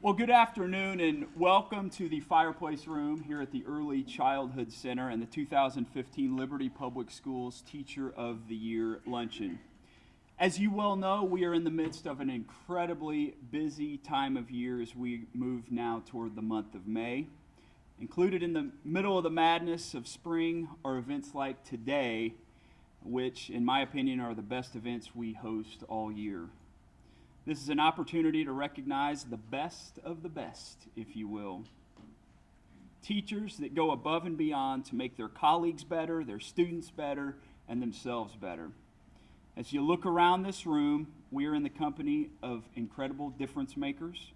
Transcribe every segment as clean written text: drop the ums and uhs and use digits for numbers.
Well, good afternoon and welcome to the Fireplace Room here at the Early Childhood Center and the 2015 Liberty Public Schools Teacher of the Year Luncheon. As you well know, we are in the midst of an incredibly busy time of year as we move now toward the month of May. Included in the middle of the madness of spring are events like today, which, in my opinion, are the best events we host all year. This is an opportunity to recognize the best of the best, if you will. Teachers that go above and beyond to make their colleagues better, their students better, and themselves better. As you look around this room, we are in the company of incredible difference makers,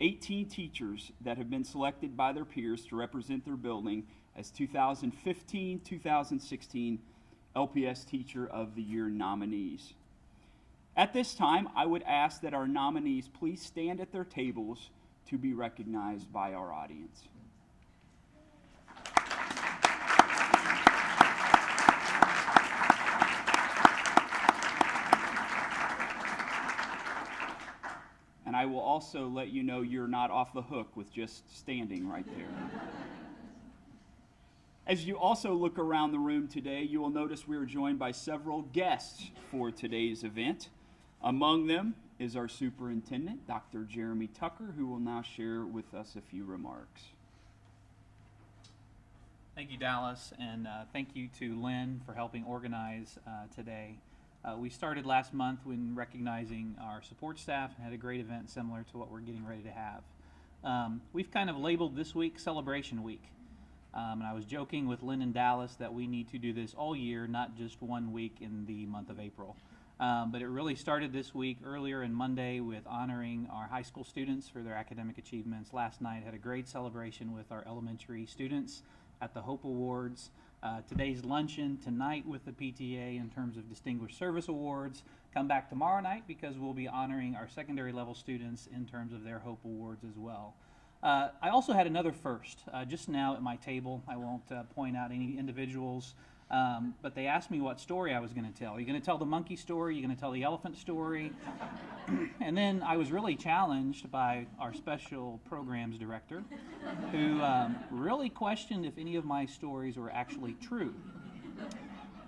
18 teachers that have been selected by their peers to represent their building as 2015-2016 LPS Teacher of the Year nominees. At this time, I would ask that our nominees please stand at their tables to be recognized by our audience. And I will also let you know you're not off the hook with just standing right there. As you also look around the room today, you will notice we are joined by several guests for today's event. Among them is our superintendent, Dr. Jeremy Tucker, who will now share with us a few remarks. Thank you, Dallas, and thank you to Lynn for helping organize today. We started last month when recognizing our support staff and had a great event similar to what we're getting ready to have. We've kind of labeled this week Celebration Week. And I was joking with Lynn and Dallas that we need to do this all year, not just 1 week in the month of April. But it really started this week earlier in Monday with honoring our high school students for their academic achievements. Last night had a great celebration with our elementary students at the Hope Awards. Today's luncheon tonight with the PTA in terms of Distinguished Service Awards. Come back tomorrow night because we'll be honoring our secondary level students in terms of their Hope Awards as well. I also had another first just now at my table. I won't point out any individuals. But they asked me what story I was going to tell. Are you going to tell the monkey story? Are you going to tell the elephant story? And then I was really challenged by our special programs director, who really questioned if any of my stories were actually true.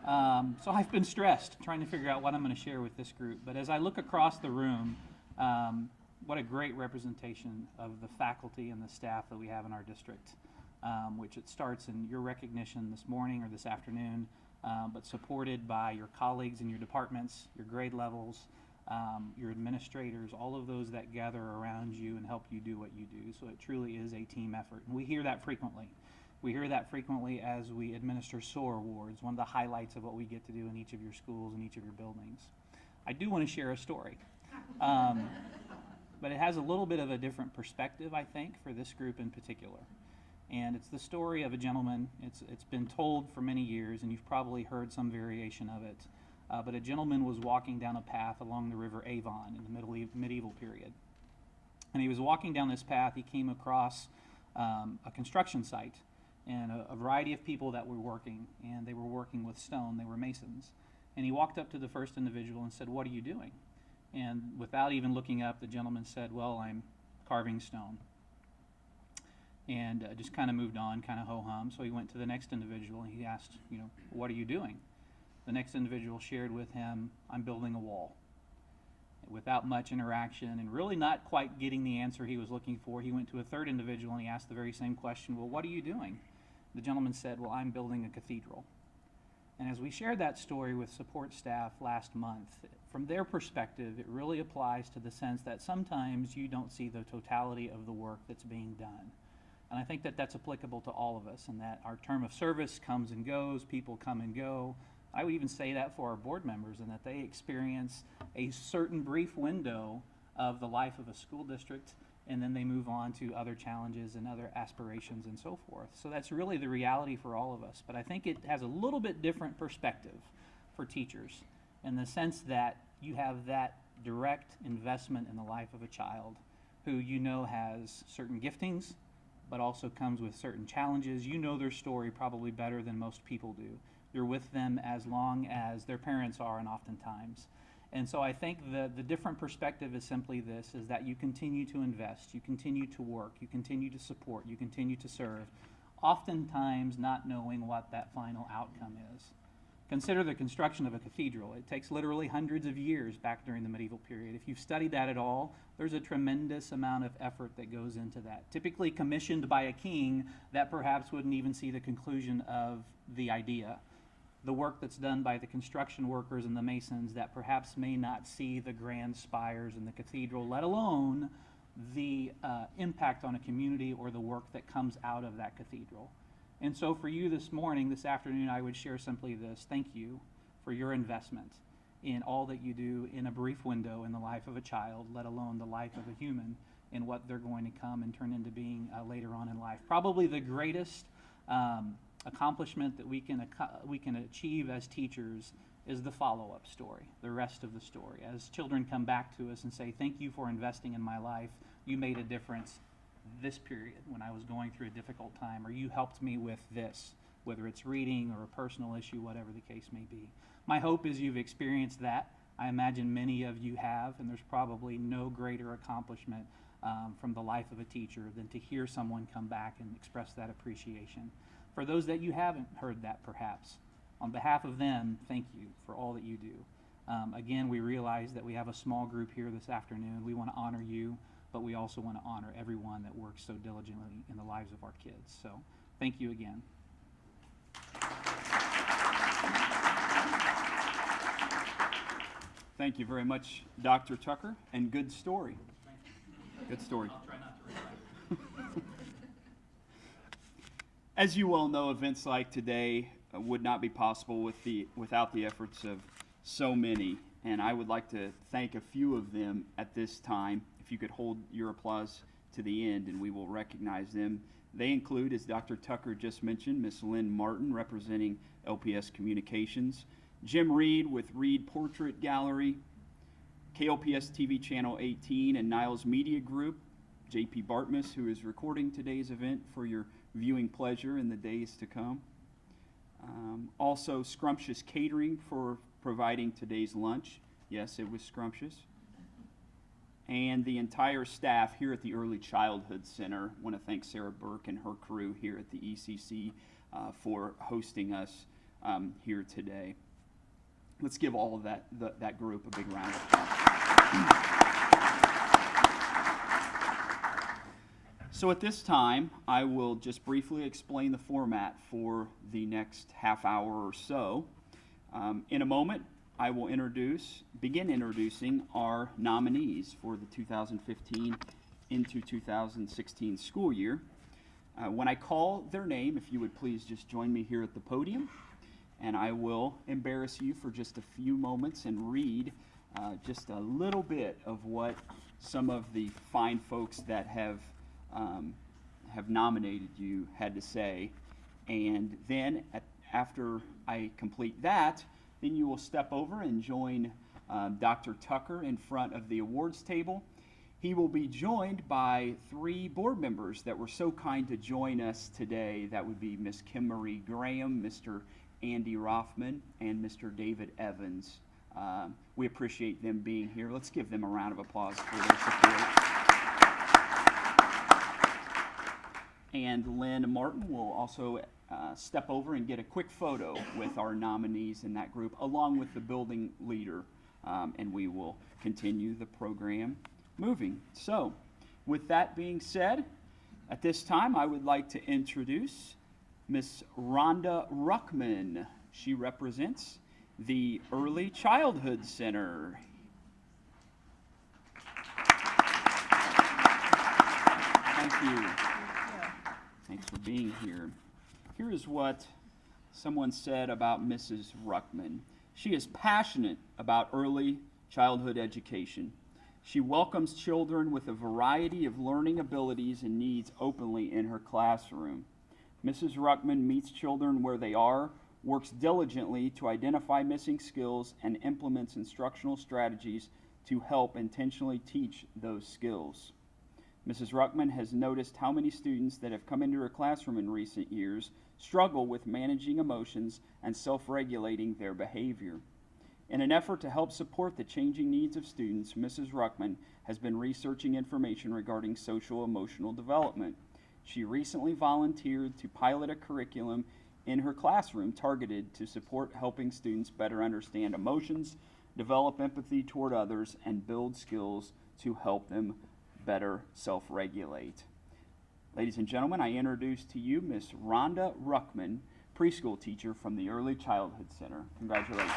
So I've been stressed trying to figure out what I'm going to share with this group. But as I look across the room, what a great representation of the faculty and the staff that we have in our district. Which it starts in your recognition this morning or this afternoon, but supported by your colleagues in your departments, your grade levels, your administrators, all of those that gather around you and help you do what you do. So it truly is a team effort. And we hear that frequently. We hear that frequently as we administer SOAR awards, one of the highlights of what we get to do in each of your schools and each of your buildings. I do want to share a story. But it has a little bit of a different perspective, I think, for this group in particular. And it's the story of a gentleman. It's been told for many years, and you've probably heard some variation of it. But a gentleman was walking down a path along the river Avon in the medieval period. And he was walking down this path. He came across a construction site and a variety of people that were working, and they were working with stone. They were masons. And he walked up to the first individual and said, "What are you doing?" And without even looking up, the gentleman said, "Well, I'm carving stone." And just kind of moved on, kind of ho-hum. So he went to the next individual and he asked, "What are you doing?" The next individual shared with him, "I'm building a wall." Without much interaction and really not quite getting the answer he was looking for, he went to a third individual and he asked the very same question, "Well, what are you doing?" The gentleman said, "Well, I'm building a cathedral." And as we shared that story with support staff last month, from their perspective, it really applies to the sense that sometimes you don't see the totality of the work that's being done. And I think that that's applicable to all of us, and that our term of service comes and goes, people come and go. I would even say that for our board members, and that they experience a certain brief window of the life of a school district, and then they move on to other challenges and other aspirations and so forth. So that's really the reality for all of us. But I think it has a little bit different perspective for teachers in the sense that you have that direct investment in the life of a child who has certain giftings, but also comes with certain challenges. You know their story probably better than most people do. You're with them as long as their parents are, and oftentimes. And so I think the different perspective is simply this, is that you continue to invest, you continue to work, you continue to support, you continue to serve, oftentimes not knowing what that final outcome is. Consider the construction of a cathedral. It takes literally hundreds of years back during the medieval period. If you've studied that at all, there's a tremendous amount of effort that goes into that, typically commissioned by a king that perhaps wouldn't even see the conclusion of the idea. The work that's done by the construction workers and the masons that perhaps may not see the grand spires in the cathedral, let alone the impact on a community or the work that comes out of that cathedral. And so for you this afternoon, I would share simply this: thank you for your investment in all that you do in a brief window in the life of a child, let alone the life of a human, and what they're going to come and turn into being later on in life. Probably the greatest accomplishment that we can achieve as teachers is the follow-up story, the rest of the story. As children come back to us and say, thank you for investing in my life, you made a difference this period when I was going through a difficult time, or you helped me with this, whether it's reading or a personal issue, whatever the case may be. My hope is you've experienced that. I imagine many of you have, and there's probably no greater accomplishment from the life of a teacher than to hear someone come back and express that appreciation. For those that you haven't heard that perhaps, on behalf of them, thank you for all that you do. Again, we realize that we have a small group here this afternoon. We want to honor you, but we also want to honor everyone that works so diligently in the lives of our kids. So thank you again. Thank you very much, Dr. Tucker, and good story. Good story. I'll try not to reflect. As you well know, events like today would not be possible without the efforts of so many, and I would like to thank a few of them at this time. If you could hold your applause to the end, and we will recognize them. They include, as Dr. Tucker just mentioned, Miss Lynn Martin, representing LPS Communications, Jim Reed with Reed Portrait Gallery, KLPS TV Channel 18, and Niles Media Group, J.P. Bartmus, who is recording today's event for your viewing pleasure in the days to come. Also, Scrumptious Catering for providing today's lunch. Yes, it was scrumptious. And the entire staff here at the Early Childhood Center. I want to thank Sarah Burke and her crew here at the ECC for hosting us here today. Let's give all of that group a big round of applause. So at this time, I will just briefly explain the format for the next half hour or so. In a moment, I will begin introducing our nominees for the 2015 into 2016 school year. When I call their name, if you would please just join me here at the podium, and I will embarrass you for just a few moments and read just a little bit of what some of the fine folks that have nominated you had to say. And then after I complete that, then you will step over and join Dr. Tucker in front of the awards table. He will be joined by 3 board members that were so kind to join us today. That would be Miss Kim Marie Graham, Mr. Andy Rothman, and Mr. David Evans. We appreciate them being here. Let's give them a round of applause for their support. And Lynn Martin will also step over and get a quick photo with our nominees in that group, along with the building leader, and we will continue the program moving. So, with that being said, at this time I would like to introduce Miss Rhonda Ruckman. She represents the Early Childhood Center. Thank you. Thanks for being here. Here is what someone said about Mrs. Ruckman. She is passionate about early childhood education. She welcomes children with a variety of learning abilities and needs openly in her classroom. Mrs. Ruckman meets children where they are, works diligently to identify missing skills, and implements instructional strategies to help intentionally teach those skills. Mrs. Ruckman has noticed how many students that have come into her classroom in recent years struggle with managing emotions and self-regulating their behavior. In an effort to help support the changing needs of students, Mrs. Ruckman has been researching information regarding social-emotional development. She recently volunteered to pilot a curriculum in her classroom targeted to support helping students better understand emotions, develop empathy toward others, and build skills to help them better self-regulate. Ladies and gentlemen, I introduce to you Miss Rhonda Ruckman, preschool teacher from the Early Childhood Center. Congratulations.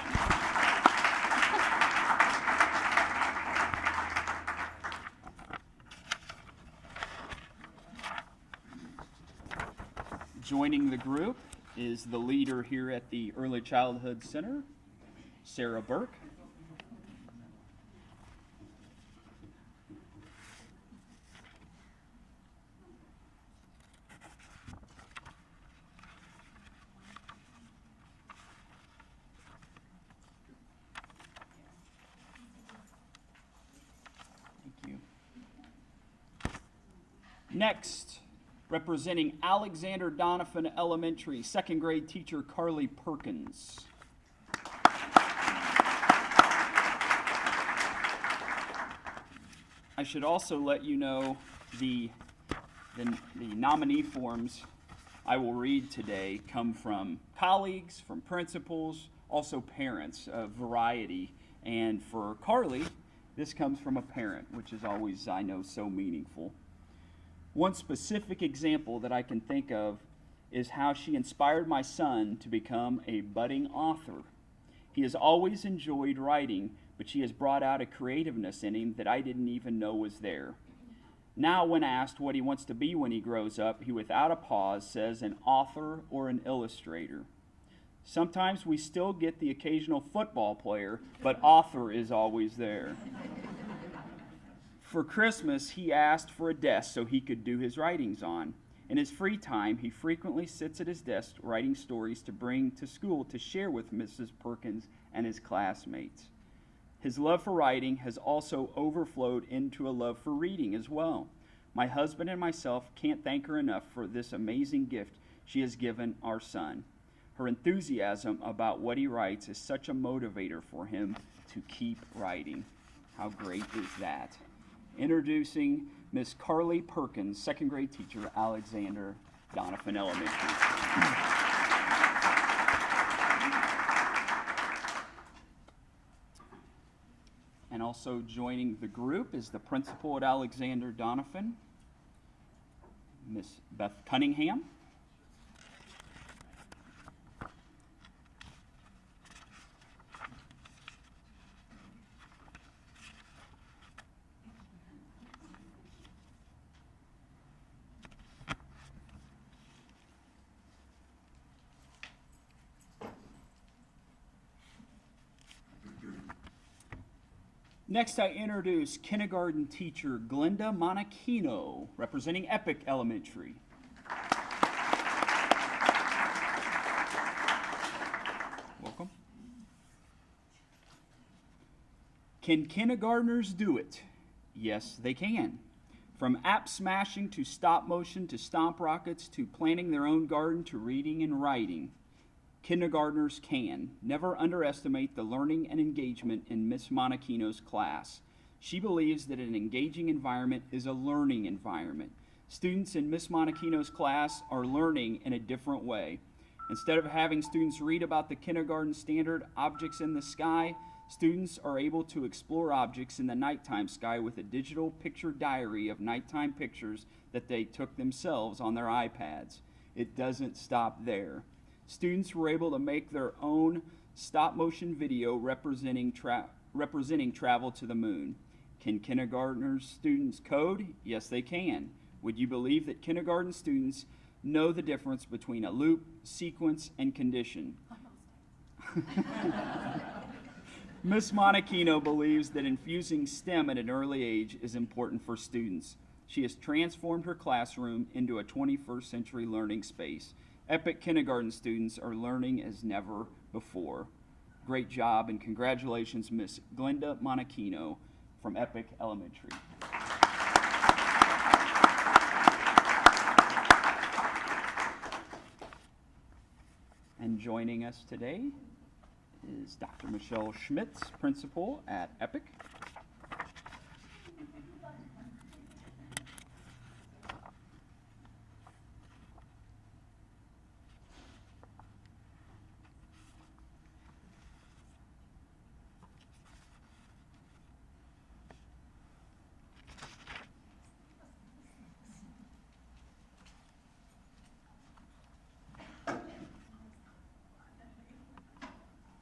Joining the group is the leader here at the Early Childhood Center, Sarah Burke. Thank you. Next, representing Alexander Donovan Elementary, second grade teacher Carly Perkins. I should also let you know the nominee forms I will read today come from colleagues, from principals, also parents, a variety. And for Carly, this comes from a parent, which is always, I know, so meaningful. One specific example that I can think of is how she inspired my son to become a budding author. He has always enjoyed writing, but she has brought out a creativeness in him that I didn't even know was there. Now, when asked what he wants to be when he grows up, he without a pause says an author or an illustrator. Sometimes we still get the occasional football player, but author is always there. For Christmas, he asked for a desk so he could do his writings on. In his free time, he frequently sits at his desk writing stories to bring to school to share with Mrs. Perkins and his classmates. His love for writing has also overflowed into a love for reading as well. My husband and myself can't thank her enough for this amazing gift she has given our son. Her enthusiasm about what he writes is such a motivator for him to keep writing. How great is that? Introducing Miss Carly Perkins, second grade teacher, Alexander Donovan Elementary. And also joining the group is the principal at Alexander Donovan, Miss Beth Cunningham. Next, I introduce kindergarten teacher Glenda Monachino, representing Epic Elementary. Welcome. Can kindergartners do it? Yes, they can. From app smashing to stop motion to stomp rockets to planting their own garden to reading and writing, kindergartners can. Never underestimate the learning and engagement in Miss Monachino's class. She believes that an engaging environment is a learning environment. Students in Miss Monachino's class are learning in a different way. Instead of having students read about the kindergarten standard objects in the sky, students are able to explore objects in the nighttime sky with a digital picture diary of nighttime pictures that they took themselves on their iPads. It doesn't stop there. Students were able to make their own stop-motion video representing travel to the moon. Can kindergartners students code? Yes, they can. Would you believe that kindergarten students know the difference between a loop, sequence, and condition? Ms. Monachino believes that infusing STEM at an early age is important for students. She has transformed her classroom into a 21st century learning space. Epic kindergarten students are learning as never before. Great job and congratulations, Miss Glenda Monachino from Epic Elementary. And joining us today is Dr. Michelle Schmitz, principal at Epic.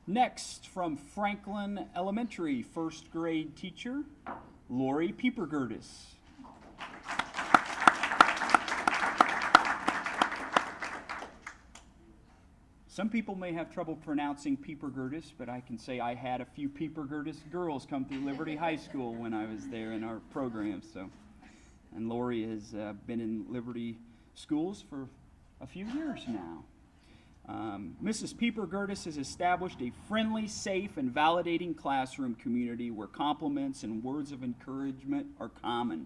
Next, from Franklin Elementary, first grade teacher, Lori Piepergertis. Some people may have trouble pronouncing Piepergertis, but I can say I had a few Piepergertis girls come through Liberty High School when I was there in our program. And Lori has been in Liberty schools for a few years now. Mrs. Piepergertis has established a friendly, safe, and validating classroom community where compliments and words of encouragement are common.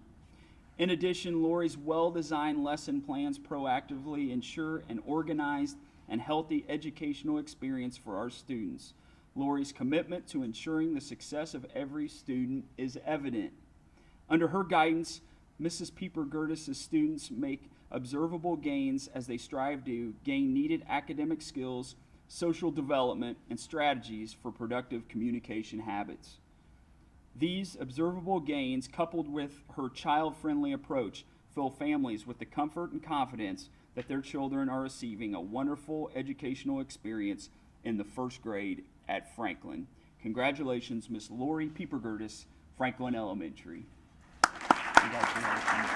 In addition, Lori's well-designed lesson plans proactively ensure an organized and healthy educational experience for our students. Lori's commitment to ensuring the success of every student is evident. Under her guidance, Mrs. Piepergertis' students make observable gains as they strive to gain needed academic skills, social development, and strategies for productive communication habits. These observable gains, coupled with her child-friendly approach, fill families with the comfort and confidence that their children are receiving a wonderful educational experience in the first grade at Franklin. Congratulations, Miss Lori Piepergertis, Franklin Elementary. Congratulations.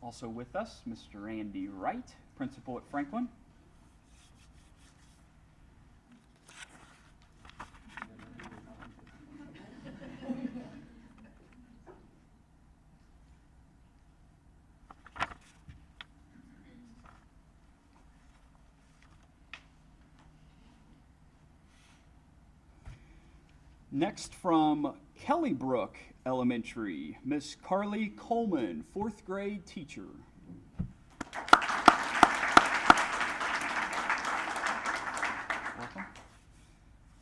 Also with us, Mr. Andy Wright, principal at Franklin. Next, from Kellybrook Elementary, Miss Carly Coleman, fourth grade teacher. Welcome.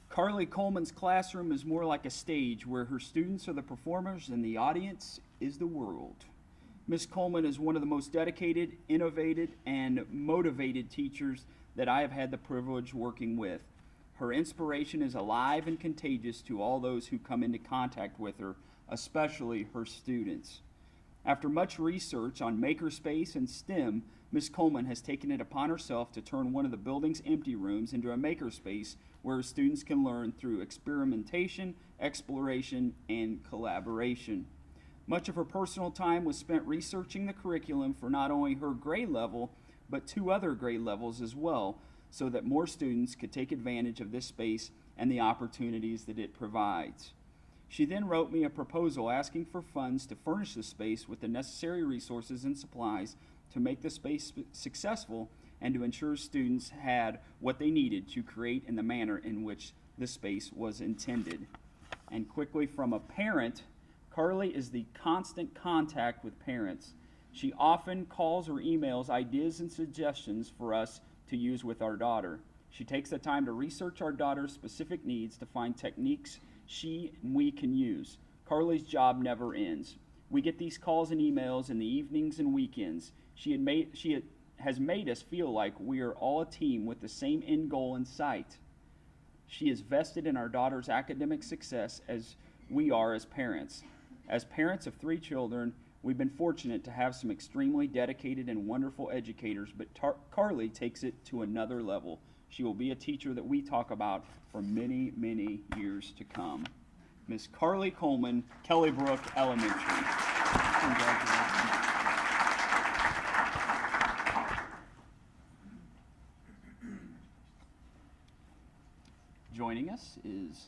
Carly Coleman's classroom is more like a stage where her students are the performers and the audience is the world. Miss Coleman is one of the most dedicated, innovative, and motivated teachers that I have had the privilege working with. Her inspiration is alive and contagious to all those who come into contact with her, especially her students. After much research on makerspace and STEM, Ms. Coleman has taken it upon herself to turn one of the building's empty rooms into a makerspace where students can learn through experimentation, exploration, and collaboration. Much of her personal time was spent researching the curriculum for not only her grade level, but 2 other grade levels as well, so that more students could take advantage of this space and the opportunities that it provides. She then wrote me a proposal asking for funds to furnish the space with the necessary resources and supplies to make the space successful and to ensure students had what they needed to create in the manner in which the space was intended. And quickly, from a parent, Carly is the constant contact with parents. She often calls or emails ideas and suggestions for us to use with our daughter. She takes the time to research our daughter's specific needs to find techniques she and we can use. Carly's job never ends. We get these calls and emails in the evenings and weekends. She has made us feel like we are all a team with the same end goal in sight. She is vested in our daughter's academic success as we are as parents. As parents of 3 children, we've been fortunate to have some extremely dedicated and wonderful educators, but Carly takes it to another level. She will be a teacher that we talk about for many, many years to come. Miss Carly Coleman, Kellybrook Elementary. Congratulations. Joining us is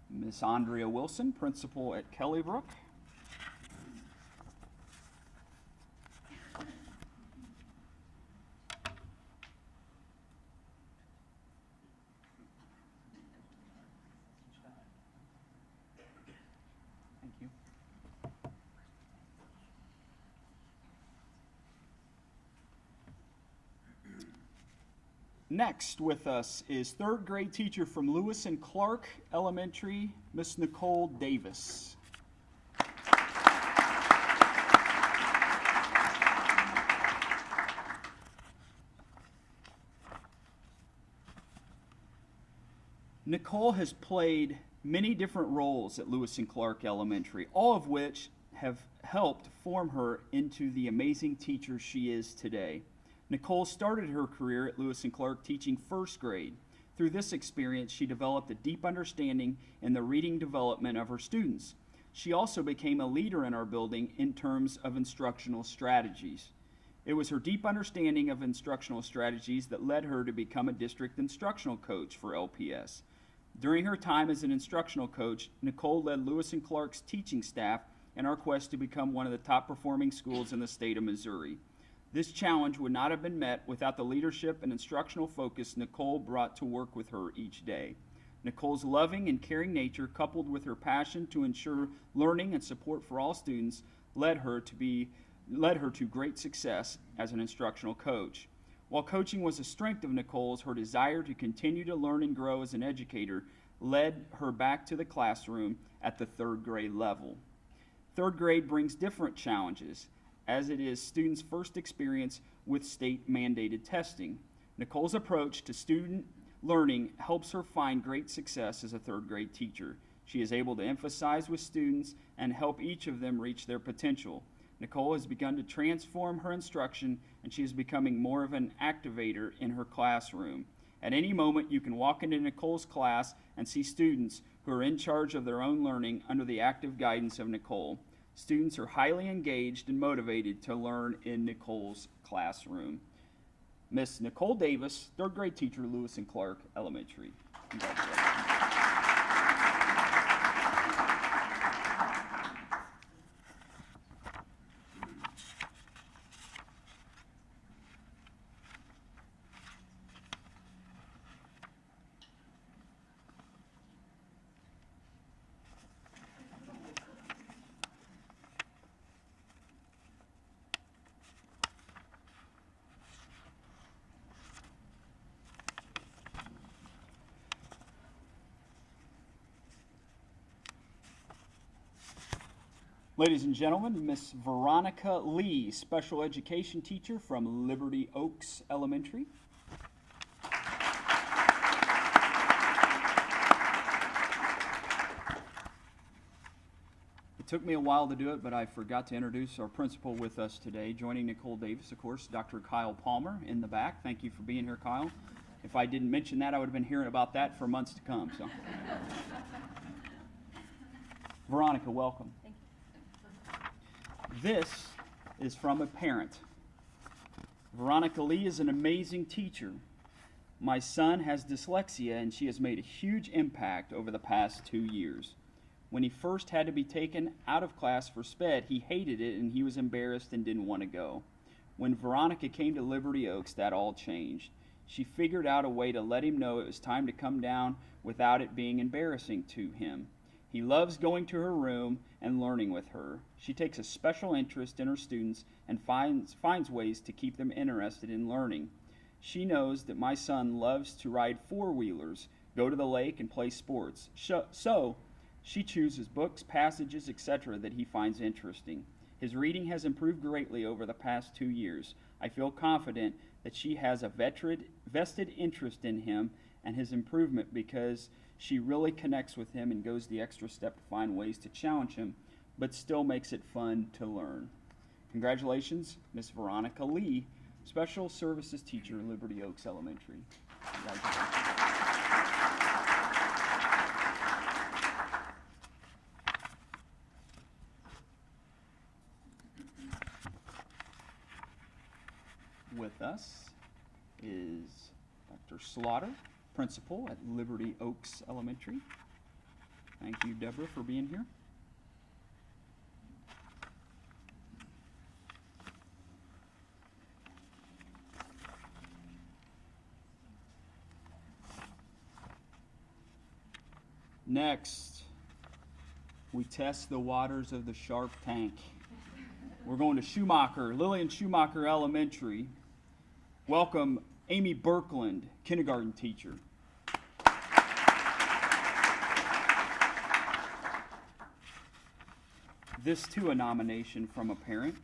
Miss Andrea Wilson, principal at Kellybrook. Next with us is third grade teacher from Lewis and Clark Elementary, Miss Nicole Davis. Nicole has played many different roles at Lewis and Clark Elementary, all of which have helped form her into the amazing teacher she is today. Nicole started her career at Lewis and Clark teaching first grade. Through this experience, she developed a deep understanding in the reading development of her students. She also became a leader in our building in terms of instructional strategies. It was her deep understanding of instructional strategies that led her to become a district instructional coach for LPS. During her time as an instructional coach, Nicole led Lewis and Clark's teaching staff in our quest to become one of the top performing schools in the state of Missouri. This challenge would not have been met without the leadership and instructional focus Nicole brought to work with her each day. Nicole's loving and caring nature, coupled with her passion to ensure learning and support for all students, led her to great success as an instructional coach. While coaching was a strength of Nicole's, her desire to continue to learn and grow as an educator led her back to the classroom at the third grade level. Third grade brings different challenges, as it is students' first experience with state-mandated testing. Nicole's approach to student learning helps her find great success as a third grade teacher. She is able to emphasize with students and help each of them reach their potential. Nicole has begun to transform her instruction, and she is becoming more of an activator in her classroom. At any moment, you can walk into Nicole's class and see students who are in charge of their own learning under the active guidance of Nicole. Students are highly engaged and motivated to learn in Nicole's classroom. Miss Nicole Davis, third grade teacher, Lewis and Clark Elementary. Congratulations. Ladies and gentlemen, Miss Veronica Lee, special education teacher from Liberty Oaks Elementary. It took me a while to do it, but I forgot to introduce our principal with us today. Joining Nicole Davis, of course, Dr. Kyle Palmer in the back. Thank you for being here, Kyle. If I didn't mention that, I would have been hearing about that for months to come. So, Veronica, welcome. Thank you. This is from a parent. Veronica Lee is an amazing teacher. My son has dyslexia, and she has made a huge impact over the past 2 years. When he first had to be taken out of class for SPED, he hated it and he was embarrassed and didn't want to go. When Veronica came to Liberty Oaks, that all changed. She figured out a way to let him know it was time to come down without it being embarrassing to him. He loves going to her room and learning with her. She takes a special interest in her students and finds ways to keep them interested in learning. She knows that my son loves to ride four-wheelers, go to the lake, and play sports. So she chooses books, passages, etc. that he finds interesting. His reading has improved greatly over the past 2 years. I feel confident that she has a vested interest in him and his improvement because she really connects with him and goes the extra step to find ways to challenge him, but still makes it fun to learn. Congratulations, Miss Veronica Lee, Special Services Teacher, Liberty Oaks Elementary. Congratulations. With us is Dr. Slaughter, Principal at Liberty Oaks Elementary. Thank you, Deborah, for being here. Next, we test the waters of the Shark Tank. We're going to Schumacher, Lillian Schumacher Elementary. Welcome Amy Burkland, kindergarten teacher. This too a nomination from a parent.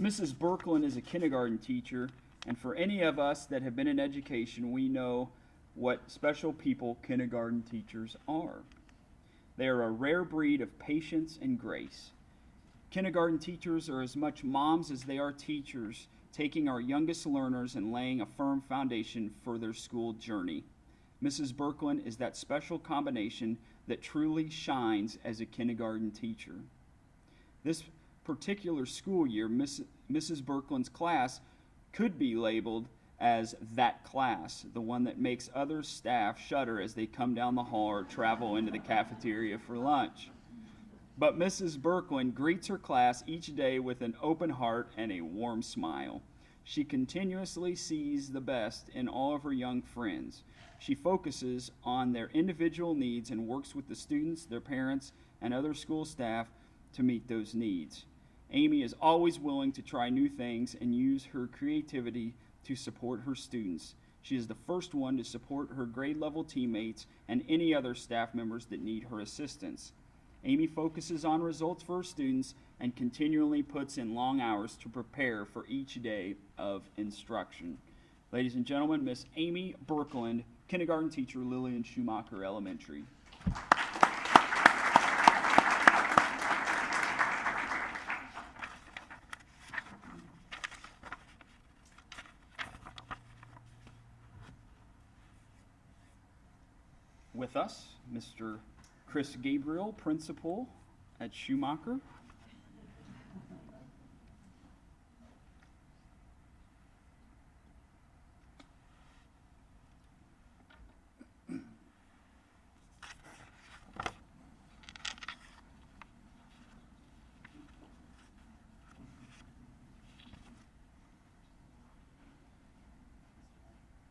Mrs. Burkland is a kindergarten teacher, and for any of us that have been in education, we know what special people kindergarten teachers are. They are a rare breed of patience and grace. Kindergarten teachers are as much moms as they are teachers, taking our youngest learners and laying a firm foundation for their school journey. Mrs. Burkland is that special combination that truly shines as a kindergarten teacher. This particular school year, Mrs. Burkland's class could be labeled as that class, the one that makes other staff shudder as they come down the hall or travel into the cafeteria for lunch. But Mrs. Burkland greets her class each day with an open heart and a warm smile. She continuously sees the best in all of her young friends. She focuses on their individual needs and works with the students, their parents, and other school staff to meet those needs. Amy is always willing to try new things and use her creativity to support her students. She is the first one to support her grade level teammates and any other staff members that need her assistance. Amy focuses on results for her students and continually puts in long hours to prepare for each day of instruction. Ladies and gentlemen, Miss Amy Burkland, kindergarten teacher, Lillian Schumacher Elementary. With us, Mr. Chris Gabriel, principal at Schumacher.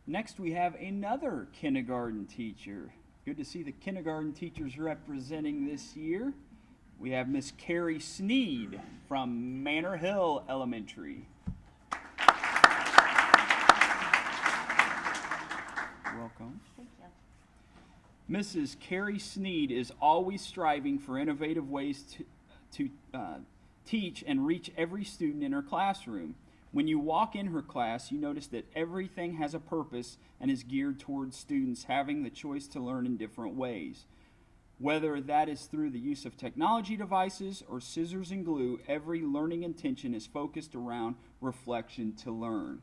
Next, we have another kindergarten teacher. Good to see the kindergarten teachers representing this year. We have Miss Carrie Snead from Manor Hill Elementary. Welcome. Thank you. Mrs. Carrie Snead is always striving for innovative ways to teach and reach every student in her classroom. When you walk in her class, you notice that everything has a purpose and is geared towards students having the choice to learn in different ways. Whether that is through the use of technology devices or scissors and glue, every learning intention is focused around reflection to learn.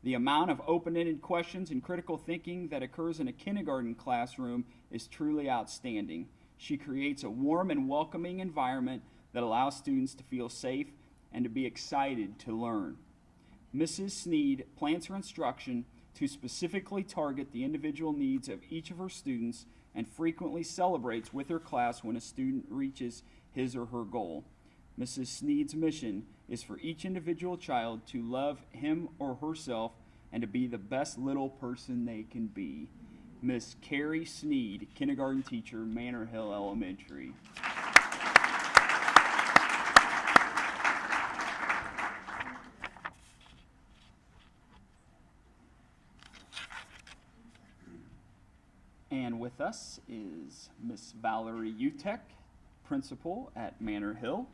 The amount of open-ended questions and critical thinking that occurs in a kindergarten classroom is truly outstanding. She creates a warm and welcoming environment that allows students to feel safe and to be excited to learn. Mrs. Snead plans her instruction to specifically target the individual needs of each of her students and frequently celebrates with her class when a student reaches his or her goal. Mrs. Snead's mission is for each individual child to love him or herself and to be the best little person they can be. Miss Carrie Snead, kindergarten teacher, Manor Hill Elementary. And with us is Miss Valerie Utek, principal at Manor Hill.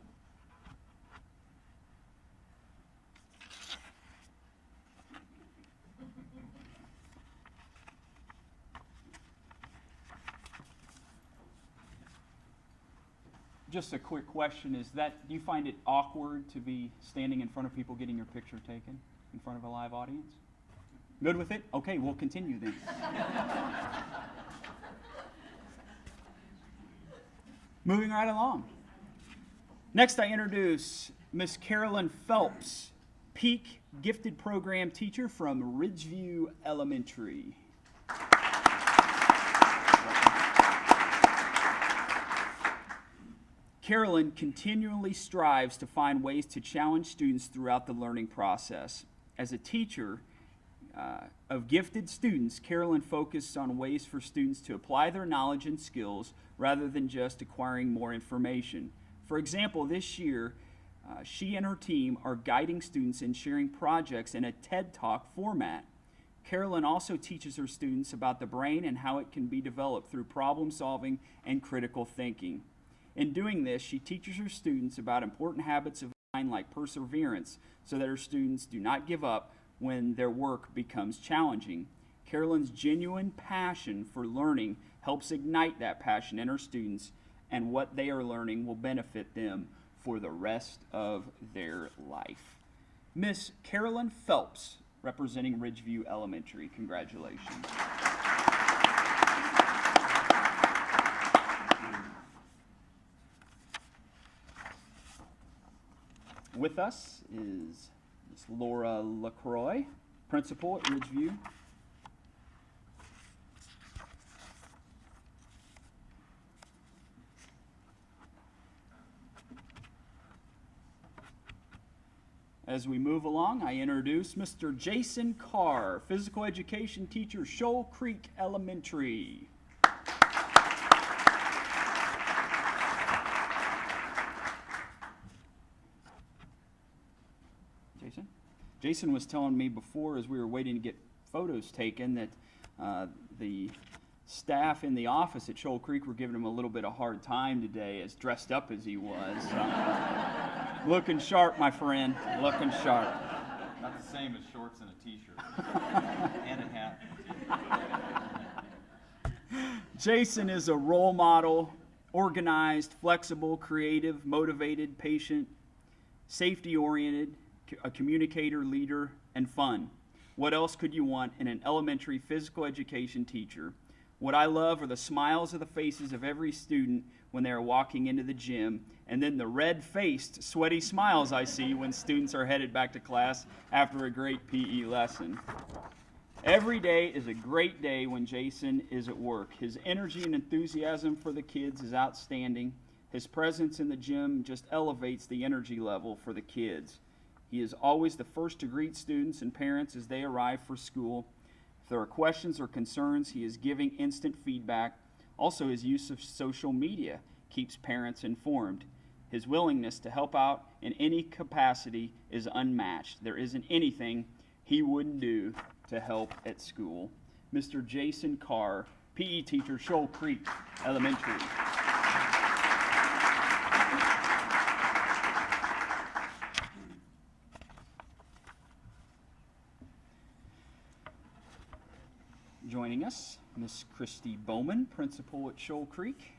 Just a quick question, do you find it awkward to be standing in front of people getting your picture taken in front of a live audience? Good with it? Okay, we'll continue then. Moving right along. Next, I introduce Miss Carolyn Phelps, Peak Gifted Program teacher from Ridgeview Elementary. Carolyn continually strives to find ways to challenge students throughout the learning process. As a teacher of gifted students, Carolyn focused on ways for students to apply their knowledge and skills rather than just acquiring more information. For example, this year, She and her team are guiding students in sharing projects in a TED Talk format. Carolyn also teaches her students about the brain and how it can be developed through problem solving and critical thinking. In doing this, she teaches her students about important habits of mind like perseverance so that her students do not give up when their work becomes challenging. Carolyn's genuine passion for learning helps ignite that passion in her students, and what they are learning will benefit them for the rest of their life. Miss Carolyn Phelps, representing Ridgeview Elementary. Congratulations. With us is Miss Laura LaCroix, principal at Ridgeview. As we move along, I introduce Mr. Jason Carr, physical education teacher, Shoal Creek Elementary. Jason? Jason was telling me before, as we were waiting to get photos taken, that the staff in the office at Shoal Creek were giving him a little bit of hard time today, as dressed up as he was. Looking sharp, my friend. Looking sharp. Not the same as shorts and a t-shirt. And a hat. Jason is a role model, organized, flexible, creative, motivated, patient, safety-oriented, a communicator, leader, and fun. What else could you want in an elementary physical education teacher? What I love are the smiles of the faces of every student when they are walking into the gym, and then the red-faced, sweaty smiles I see when students are headed back to class after a great PE lesson. Every day is a great day when Jason is at work. His energy and enthusiasm for the kids is outstanding. His presence in the gym just elevates the energy level for the kids. He is always the first to greet students and parents as they arrive for school. If there are questions or concerns, he is giving instant feedback. Also, his use of social media keeps parents informed. His willingness to help out in any capacity is unmatched. There isn't anything he wouldn't do to help at school. Mr. Jason Carr, PE teacher, Shoal Creek Elementary. Joining us, Miss Christy Bowman, principal at Shoal Creek.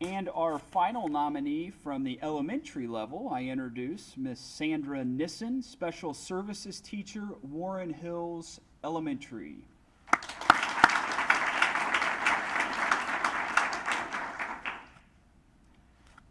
And our final nominee from the elementary level, I introduce Miss Sandra Nissen, Special Services Teacher, Warren Hills Elementary.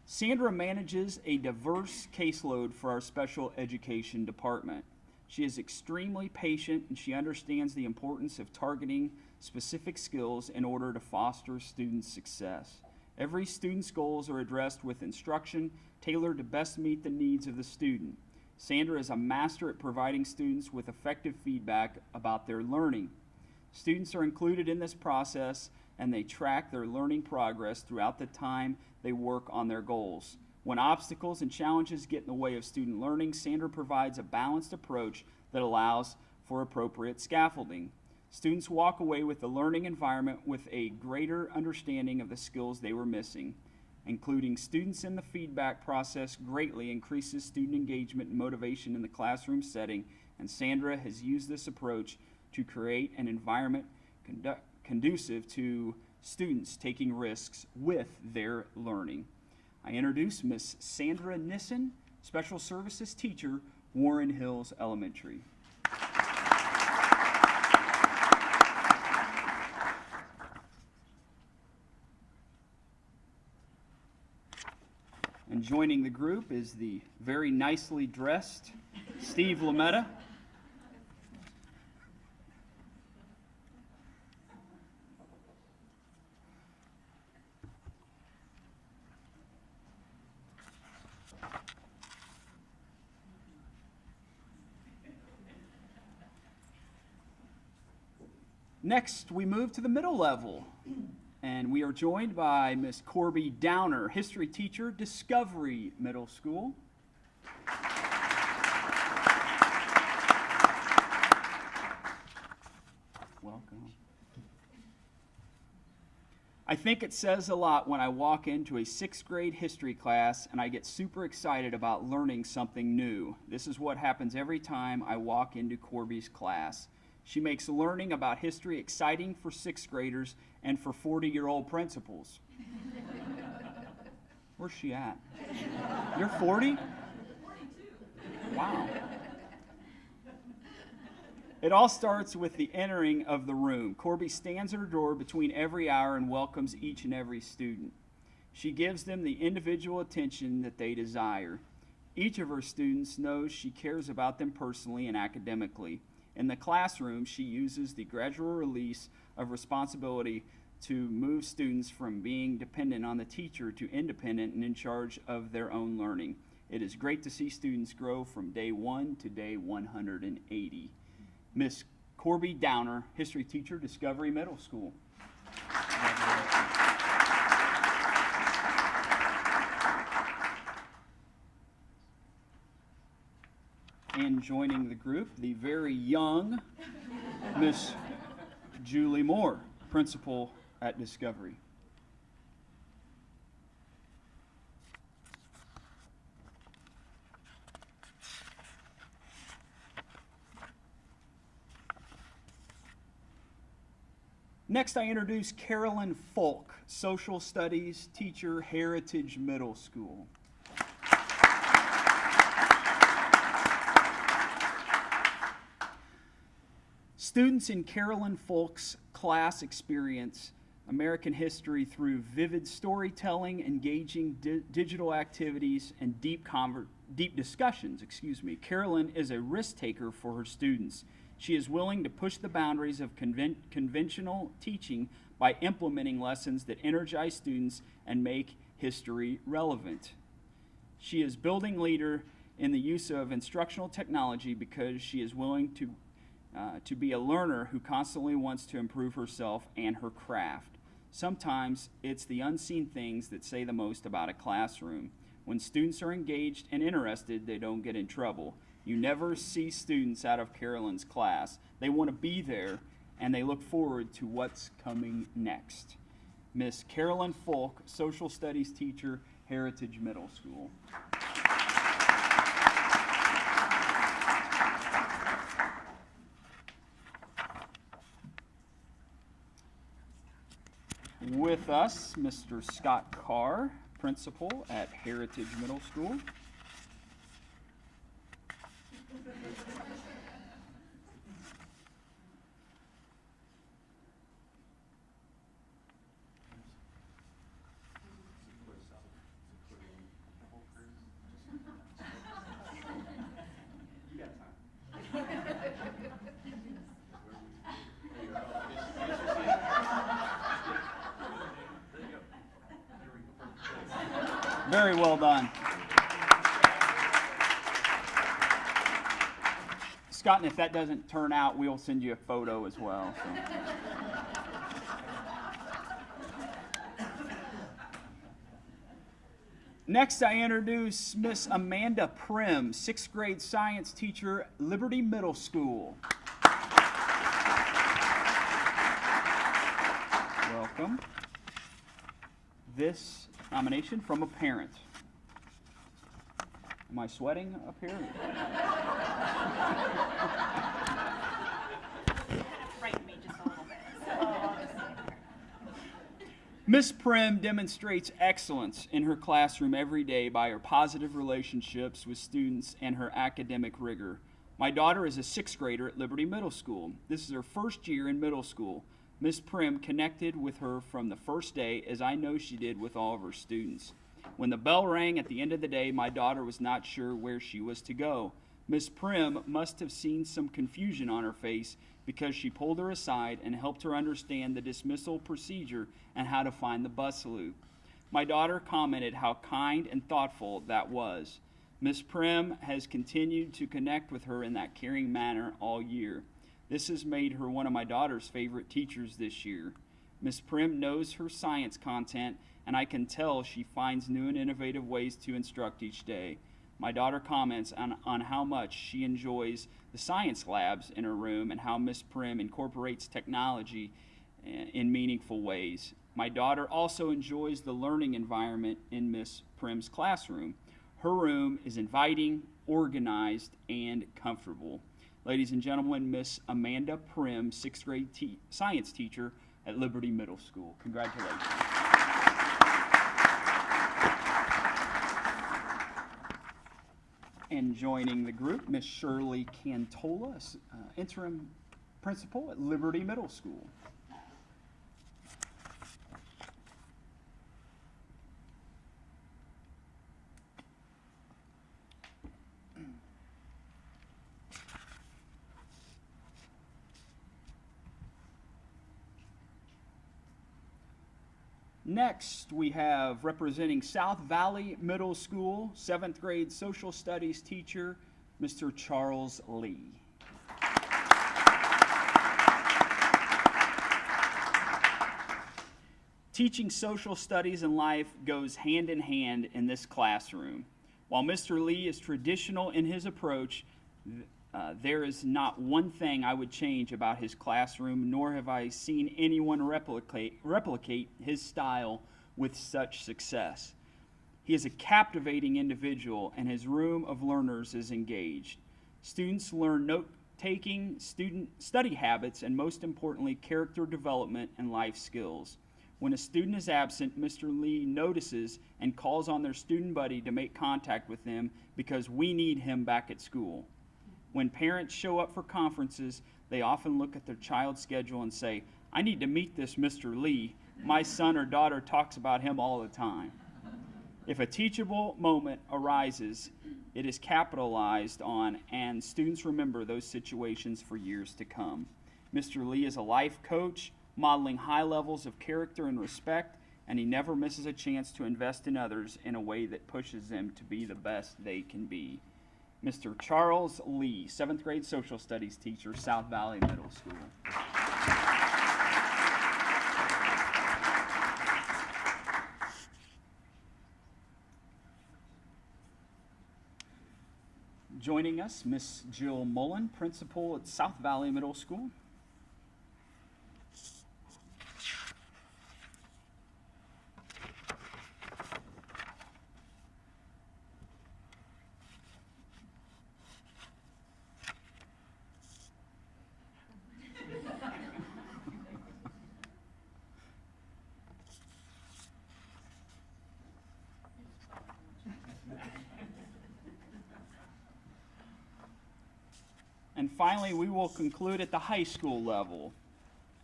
Sandra manages a diverse caseload for our special education department. She is extremely patient and she understands the importance of targeting specific skills in order to foster student success. Every student's goals are addressed with instruction tailored to best meet the needs of the student. Sandra is a master at providing students with effective feedback about their learning. Students are included in this process and they track their learning progress throughout the time they work on their goals. When obstacles and challenges get in the way of student learning, Sandra provides a balanced approach that allows for appropriate scaffolding. Students walk away with the learning environment with a greater understanding of the skills they were missing. Including students in the feedback process greatly increases student engagement and motivation in the classroom setting, and Sandra has used this approach to create an environment conducive to students taking risks with their learning. I introduce Miss Sandra Nissen, Special Services Teacher, Warren Hills Elementary. And joining the group is the very nicely dressed Steve Lametta. Next, we move to the middle level, and we are joined by Miss Corby Downer, history teacher, Discovery Middle School. Welcome. I think it says a lot when I walk into a 6th grade history class and I get super excited about learning something new. This is what happens every time I walk into Corby's class. She makes learning about history exciting for 6th graders and for 40-year-old principals. Where's she at? You're 40? 42. Wow. It all starts with the entering of the room. Corby stands at her door between every hour and welcomes each and every student. She gives them the individual attention that they desire. Each of her students knows she cares about them personally and academically. In the classroom, she uses the gradual release of responsibility to move students from being dependent on the teacher to independent and in charge of their own learning. It is great to see students grow from day 1 to day 180. Miss Corby Downer, history teacher, Discovery Middle School. And joining the group, the very young Miss Julie Moore, principal at Discovery. Next, I introduce Carolyn Fulk, social studies teacher, Heritage Middle School. Students in Carolyn Fulk's class experience American history through vivid storytelling, engaging digital activities, and deep discussions. Carolyn is a risk taker for her students. She is willing to push the boundaries of conventional teaching by implementing lessons that energize students and make history relevant. She is building leader in the use of instructional technology because she is willing to be a learner who constantly wants to improve herself and her craft. Sometimes it's the unseen things that say the most about a classroom. When students are engaged and interested, they don't get in trouble. You never see students out of Carolyn's class. They want to be there, and they look forward to what's coming next. Miss Carolyn Fulk, social studies teacher, Heritage Middle School. With us, Mr. Scott Carr, principal at Heritage Middle School. Very well done. Scott, and if that doesn't turn out, we'll send you a photo as well. So. Next, I introduce Miss Amanda Prim, 6th grade science teacher, Liberty Middle School. Welcome. This nomination from a parent. Am I sweating up here? Frightened me just a little bit. Miss Prim demonstrates excellence in her classroom every day by her positive relationships with students and her academic rigor. My daughter is a 6th grader at Liberty Middle School. This is her first year in middle school. Miss Prim connected with her from the first day, as I know she did with all of her students. When the bell rang at the end of the day, my daughter was not sure where she was to go. Miss Prim must have seen some confusion on her face because she pulled her aside and helped her understand the dismissal procedure and how to find the bus loop. My daughter commented how kind and thoughtful that was. Miss Prim has continued to connect with her in that caring manner all year. This has made her one of my daughter's favorite teachers this year. Miss Prim knows her science content, and I can tell she finds new and innovative ways to instruct each day. My daughter comments on how much she enjoys the science labs in her room and how Miss Prim incorporates technology in meaningful ways. My daughter also enjoys the learning environment in Miss Prim's classroom. Her room is inviting, organized, and comfortable. Ladies and gentlemen, Miss Amanda Prim, 6th grade science teacher at Liberty Middle School. Congratulations. And joining the group, Miss Shirley Cantola, interim principal at Liberty Middle School. Next, we have representing South Valley Middle School, 7th grade social studies teacher, Mr. Charles Lee. Teaching social studies and life goes hand in hand in this classroom. While Mr. Lee is traditional in his approach, there is not one thing I would change about his classroom, nor have I seen anyone replicate his style with such success. He is a captivating individual, and his room of learners is engaged. Students learn note-taking, study habits, and most importantly, character development and life skills. When a student is absent, Mr. Lee notices and calls on their student buddy to make contact with them because we need him back at school. When parents show up for conferences, they often look at their child's schedule and say, I need to meet this Mr. Lee. My son or daughter talks about him all the time. If a teachable moment arises, it is capitalized on, and students remember those situations for years to come. Mr. Lee is a life coach, modeling high levels of character and respect, and he never misses a chance to invest in others in a way that pushes them to be the best they can be. Mr. Charles Lee, 7th grade social studies teacher, South Valley Middle School. Joining us, Miss Jill Mullen, principal at South Valley Middle School. And finally, we will conclude at the high school level.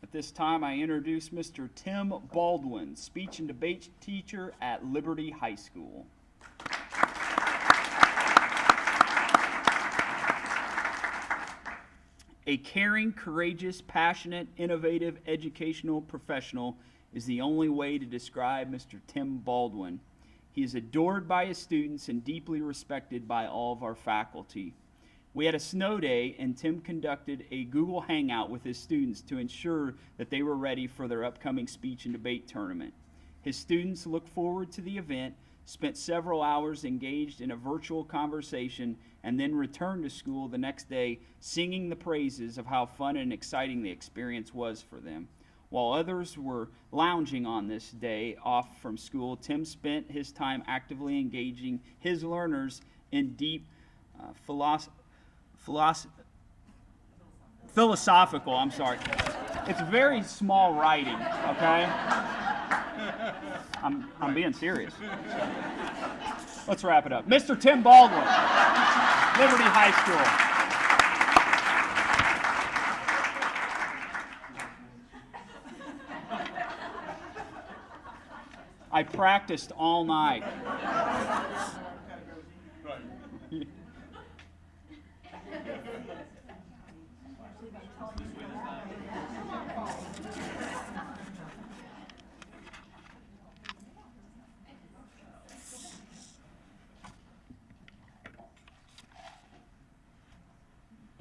At this time, I introduce Mr. Tim Baldwin, speech and debate teacher at Liberty High School. A caring, courageous, passionate, innovative, educational professional is the only way to describe Mr. Tim Baldwin. He is adored by his students and deeply respected by all of our faculty. We had a snow day, and Tim conducted a Google Hangout with his students to ensure that they were ready for their upcoming speech and debate tournament. His students looked forward to the event, spent several hours engaged in a virtual conversation, and then returned to school the next day singing the praises of how fun and exciting the experience was for them. While others were lounging on this day off from school, Tim spent his time actively engaging his learners in deep philosophical, I'm sorry. It's very small writing, okay? I'm being serious. Let's wrap it up. Mr. Tim Baldwin, Liberty High School. I practiced all night.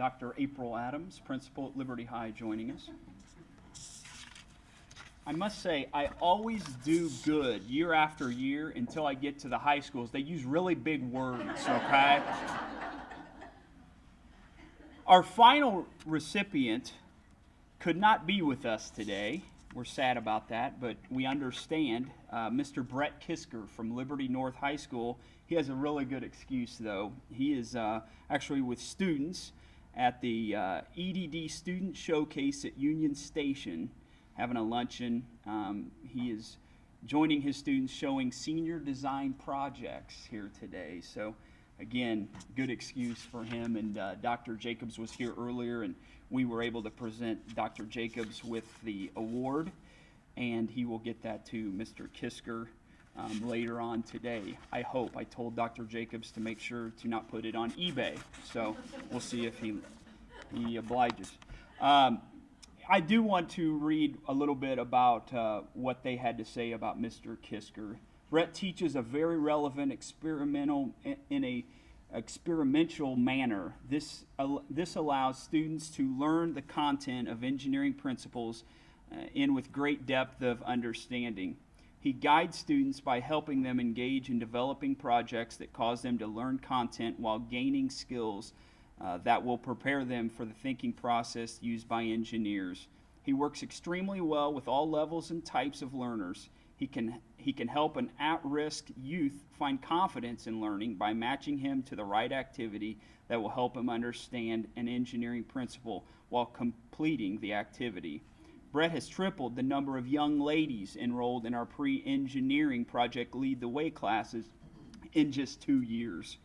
Dr. April Adams, principal at Liberty High, joining us. I must say, I always do good year after year until I get to the high schools. They use really big words, okay? Our final recipient could not be with us today. We're sad about that, but we understand. Mr. Brett Kissker from Liberty North High School. He has a really good excuse, though. He is actually with students at the EDD Student Showcase at Union Station, having a luncheon. He is joining his students showing senior design projects here today. So again, good excuse for him. And Dr. Jacobs was here earlier, and we were able to present Dr. Jacobs with the award, and he will get that to Mr. Kissker later on today. I hope. I told Dr. Jacobs to make sure to not put it on eBay, so we'll see if he obliges. I do want to read a little bit about what they had to say about Mr. Kissker. Brett teaches a very relevant experimental manner. This allows students to learn the content of engineering principles with great depth of understanding. He guides students by helping them engage in developing projects that cause them to learn content while gaining skills that will prepare them for the thinking process used by engineers. He works extremely well with all levels and types of learners. He can help an at-risk youth find confidence in learning by matching him to the right activity that will help him understand an engineering principle while completing the activity. Brett has tripled the number of young ladies enrolled in our pre-engineering Project Lead the Way classes in just 2 years.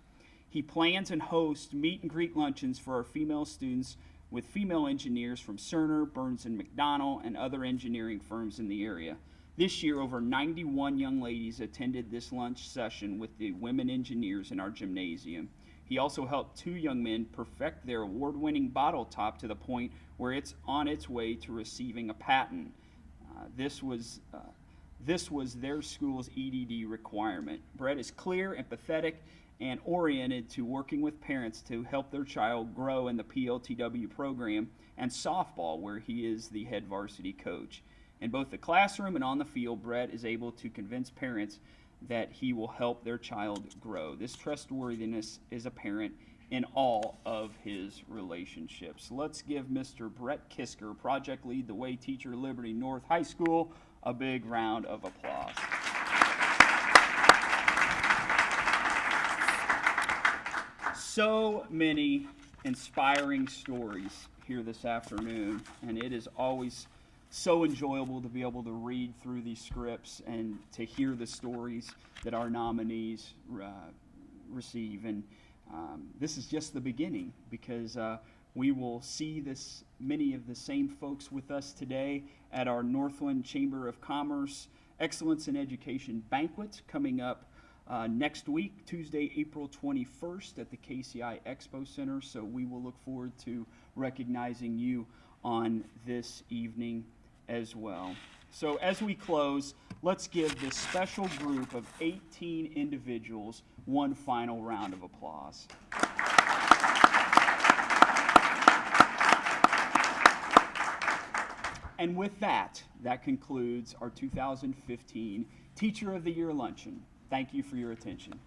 He plans and hosts meet and greet luncheons for our female students with female engineers from Cerner, Burns & McDonnell, and other engineering firms in the area. This year, over 91 young ladies attended this lunch session with the women engineers in our gymnasium. He also helped 2 young men perfect their award-winning bottle top to the point where it's on its way to receiving a patent. This was their school's EDD requirement. Brett is clear, empathetic, and oriented to working with parents to help their child grow in the PLTW program and softball, where he is the head varsity coach. In both the classroom and on the field, Brett is able to convince parents that he will help their child grow. This trustworthiness is apparent in all of his relationships. Let's give Mr. Brett Kissker, Project Lead the Way teacher, Liberty North High School, a big round of applause. So many inspiring stories here this afternoon, and it is always so enjoyable to be able to read through these scripts and to hear the stories that our nominees receive. And this is just the beginning, because we will see many of the same folks with us today at our Northland Chamber of Commerce Excellence in Education Banquet coming up next week, Tuesday, April 21st at the KCI Expo Center. So we will look forward to recognizing you on this evening as well. So as we close, let's give this special group of 18 individuals one final round of applause. And with that concludes our 2015 Teacher of the Year Luncheon. Thank you for your attention.